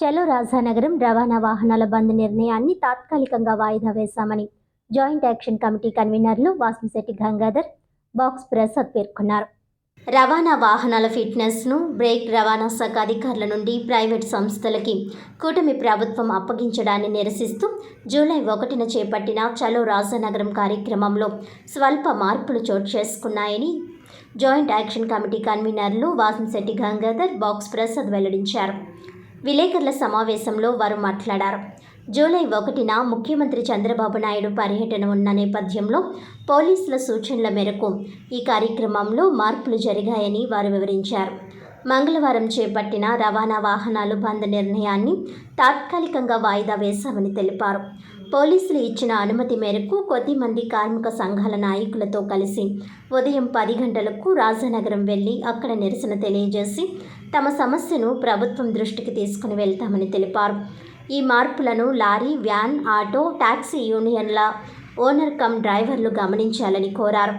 చలో రాజానగరం రవాణా వాహనాల బంద్ నిర్ణయాన్ని తాత్కాలికంగా వాయిదా వేశామని జాయింట్ యాక్షన్ కమిటీ కన్వీనర్లు వాసంశెట్టి గంగాధర్, బాక్స్ ప్రసాద్ పేర్కొన్నారు. రవాణా వాహనాల ఫిట్నెస్ను బ్రేక్ రవాణా శాఖ అధికారుల నుండి ప్రైవేట్ సంస్థలకి కూటమి ప్రభుత్వం అప్పగించడాన్ని నిరసిస్తూ జూలై 1న చేపట్టిన చలో రాజానగరం కార్యక్రమంలో స్వల్ప మార్పులు చోటు చేసుకున్నాయని జాయింట్ యాక్షన్ కమిటీ కన్వీనర్లు వాసంశెట్టి గంగాధర్, బాక్స్ ప్రసాద్ వెల్లడించారు. విలేకరుల సమావేశంలో వారు మాట్లాడారు. జూలై 1న ముఖ్యమంత్రి చంద్రబాబు నాయుడు పర్యటన ఉన్న నేపథ్యంలో పోలీసుల సూచనల మేరకు ఈ కార్యక్రమంలో మార్పులు జరిగాయని వారు వివరించారు. మంగళవారం చేపట్టిన రవాణా వాహనాలు బంద్ నిర్ణయాన్ని తాత్కాలికంగా వాయిదా వేశామని తెలిపారు. పోలీసులు ఇచ్చిన అనుమతి మేరకు కొద్దిమంది కార్మిక సంఘాల నాయకులతో కలిసి ఉదయం 10 గంటలకు రాజానగరం వెళ్లి అక్కడ నిరసన తెలియజేసి తమ సమస్యను ప్రభుత్వం దృష్టికి తీసుకుని వెళ్తామని తెలిపారు. ఈ మార్పులను లారీ, వ్యాన్, ఆటో, టాక్సీ యూనియన్ల ఓనర్ కమ్ డ్రైవర్లు గమనించాలని కోరారు.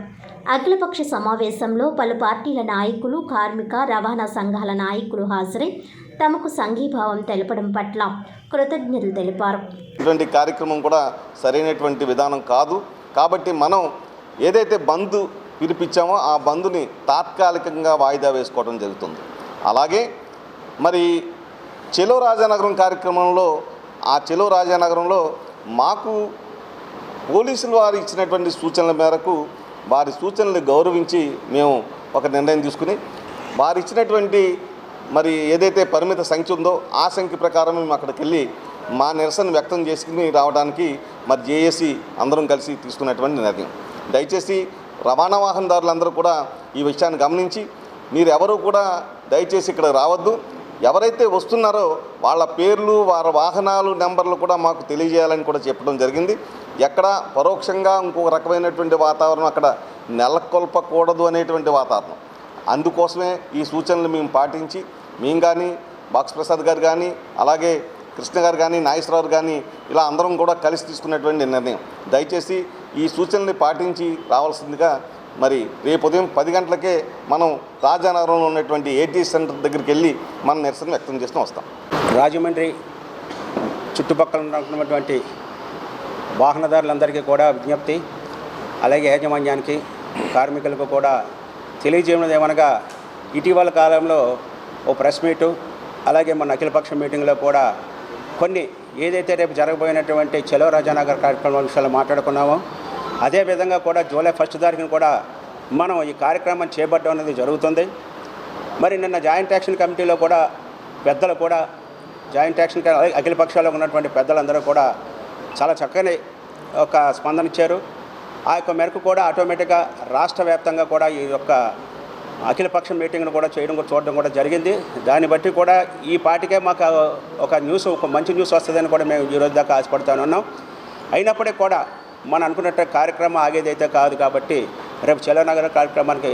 అఖిలపక్ష సమావేశంలో పలు పార్టీల నాయకులు, కార్మిక, రవాణా సంఘాల నాయకులు హాజరై తమకు సంఘీభావం తెలపడం పట్ల కృతజ్ఞతలు తెలిపారు. ఇటువంటి కార్యక్రమం కూడా సరైనటువంటి విధానం కాదు. కాబట్టి మనం ఏదైతే బంద్ పిలిపించామో ఆ బంద్ని తాత్కాలికంగా వాయిదా వేసుకోవడం జరుగుతుంది. అలాగే మరి చలో రాజానగరం కార్యక్రమంలో ఆ చలో రాజానగరంలో మాకు పోలీసులు వారు ఇచ్చినటువంటి సూచనల మేరకు వారి సూచనలు గౌరవించి మేము ఒక నిర్ణయం తీసుకుని వారు ఇచ్చినటువంటి మరి ఏదైతే పరిమిత సంఖ్య ఉందో ఆ సంఖ్య ప్రకారం మేము అక్కడికి వెళ్ళి మా నిరసన వ్యక్తం చేసుకుని రావడానికి మరి జేఏసీ అందరం కలిసి తీసుకున్నటువంటి నిర్ణయం. దయచేసి రవాణా వాహనదారులందరూ కూడా ఈ విషయాన్ని గమనించి మీరు ఎవరు కూడా దయచేసి ఇక్కడ రావద్దు. ఎవరైతే వస్తున్నారో వాళ్ళ పేర్లు, వారి వాహనాలు నెంబర్లు కూడా మాకు తెలియజేయాలని కూడా చెప్పడం జరిగింది. ఎక్కడ పరోక్షంగా ఇంకొక రకమైనటువంటి వాతావరణం అక్కడ నెలకొల్పకూడదు అనేటువంటి వాతావరణం. అందుకోసమే ఈ సూచనలు మేము పాటించి మేము కానీ, బాక్స్ ప్రసాద్ గారు కానీ, అలాగే కృష్ణ గారు కానీ, నాగేశ్వరరావు కానీ ఇలా అందరం కూడా కలిసి తీసుకున్నటువంటి నిర్ణయం. దయచేసి ఈ సూచనల్ని పాటించి రావాల్సిందిగా మరి రేపు ఉదయం 10 గంటలకే మనం రాజానగరంలో ఉన్నటువంటి ఏటీ సెంటర్ దగ్గరికి వెళ్ళి మన నిరసన వ్యక్తం చేస్తూ వస్తాం. రాజమండ్రి చుట్టుపక్కల ఉన్నటువంటి వాహనదారులందరికీ కూడా విజ్ఞప్తి, అలాగే యాజమాన్యానికి, కార్మికులకు కూడా తెలియజేయడం ఏమనగా ఇటీవల కాలంలో ఓ ప్రెస్ మీటు, అలాగే మన అఖిలపక్ష మీటింగ్లో కూడా కొన్ని ఏదైతే రేపు జరగబోయినటువంటి చలో రాజానగర్ కార్యక్రమం విషయాలు మాట్లాడుకున్నామో అదేవిధంగా కూడా జూలై 1 తారీఖున కూడా మనం ఈ కార్యక్రమం చేపట్టడం అనేది జరుగుతుంది. మరి నిన్న జాయింట్ యాక్షన్ కమిటీలో కూడా పెద్దలు కూడా జాయింట్ యాక్షన్ అఖిల పక్షాల్లో ఉన్నటువంటి పెద్దలందరూ కూడా చాలా చక్కని ఒక స్పందన ఇచ్చారు. ఆ యొక్క మేరకు కూడా ఆటోమేటిక్గా రాష్ట్ర వ్యాప్తంగా కూడా ఈ యొక్క అఖిలపక్ష మీటింగ్ను కూడా చూడడం కూడా జరిగింది. దాన్ని బట్టి కూడా ఈ పాటికే మాకు ఒక మంచి న్యూస్ వస్తుందని కూడా మేము ఈరోజు దాకా ఆశపడుతూనే ఉన్నాం. అయినప్పటికీ కూడా మనం అనుకున్నట్టు కార్యక్రమం ఆగేదైతే కాదు కాబట్టి రేపు చలో నగర కార్యక్రమానికి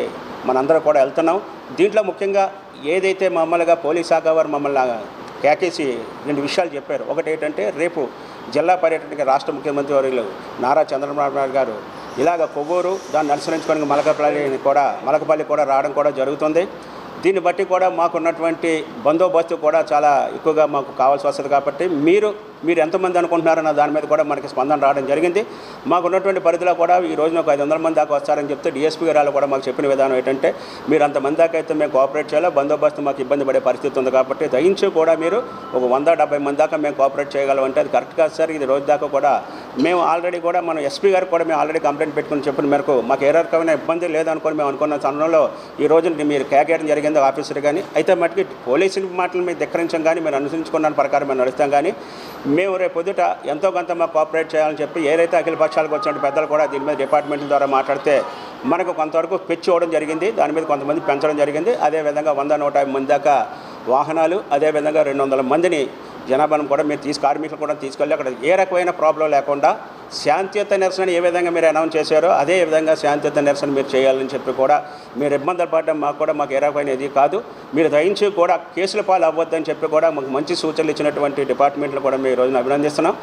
మనందరం కూడా వెళ్తున్నాం. దీంట్లో ముఖ్యంగా ఏదైతే మమ్మల్నిగా పోలీస్ శాఖ వారు మమ్మల్ని కేకేసి 2 విషయాలు చెప్పారు. ఒకటి ఏంటంటే రేపు జిల్లా పర్యటనకి రాష్ట్ర ముఖ్యమంత్రి వర్యులు నారా చంద్రబాబు నాయుడు గారు ఇలాగ కొవ్వూరు దాన్ని అనుసరించుకొని మలకపల్లి కూడా రావడం కూడా జరుగుతుంది. దీన్ని బట్టి కూడా మాకున్నటువంటి బందోబస్తు కూడా చాలా ఎక్కువగా మాకు కావాల్సి వస్తుంది. కాబట్టి మీరు ఎంతమంది అనుకుంటున్నారన్న దాని మీద కూడా మనకి స్పందన రావడం జరిగింది. మాకున్నటువంటి పరిధిలో కూడా ఈ రోజున ఒక 500 మంది దాకా వస్తారని చెప్తే డిఎస్పీ గారు కూడా మాకు చెప్పిన విధానం ఏంటంటే మీరు అంతమంది దాకా అయితే మేము కోఆపరేట్ చేయాలో బందోబస్తు మాకు ఇబ్బంది పడే పరిస్థితి ఉంది. కాబట్టి దయించి కూడా మీరు ఒక 170 మంది దాకా మేము కోఆపరేట్ చేయగలం అంటే అది కరెక్ట్ కాదు సార్. ఇది రోజు దాకా కూడా మేము ఆల్రెడీ కూడా మనం ఎస్పీ గారు కూడా మేము ఆల్రెడీ కంప్లైంట్ పెట్టుకుని చెప్పిన మేరకు మాకు ఏ రకమైన ఇబ్బంది లేదనుకొని మేము అనుకున్న సమయంలో ఈ రోజు మీరు కేకేయడం జరిగింది ఆఫీసర్ కానీ. అయితే మటుకి పోలీసుల మాటలు మీరు ధిక్కరించాం కానీ మీరు అనుసరించుకున్న ప్రకారం మేము నడుస్తాం. కానీ మేము రేపు పొద్దుట ఎంతో కొంత మాకు కోఆపరేట్ చేయాలని చెప్పి ఏదైతే అఖిల పక్షాలకు వచ్చిన పెద్దలు కూడా దీని మీద డిపార్ట్మెంట్ల ద్వారా మాట్లాడితే మనకు కొంతవరకు పెంచి ఇవ్వడం జరిగింది. దాని మీద కొంతమంది పెంచడం జరిగింది. అదేవిధంగా 100-150 మంది దాకా వాహనాలు, అదేవిధంగా 200 మందిని జనాభాను కూడా మీరు కార్మికులు కూడా తీసుకెళ్ళి అక్కడ ఏ రకమైన ప్రాబ్లం లేకుండా శాంతియుత నిరసన ఏ విధంగా మీరు అనౌన్స్ చేశారో అదే విధంగా శాంతియుత నిరసన మీరు చేయాలని చెప్పి కూడా మీరు ఇబ్బందులు పడడం మాకు ఏ రకమైన ఇది కాదు. మీరు దయించి కూడా కేసుల పాలు అవ్వద్దని చెప్పి కూడా మాకు మంచి సూచనలు ఇచ్చినటువంటి డిపార్ట్మెంట్లు కూడా మేము ఈ రోజున అభినందిస్తున్నాం.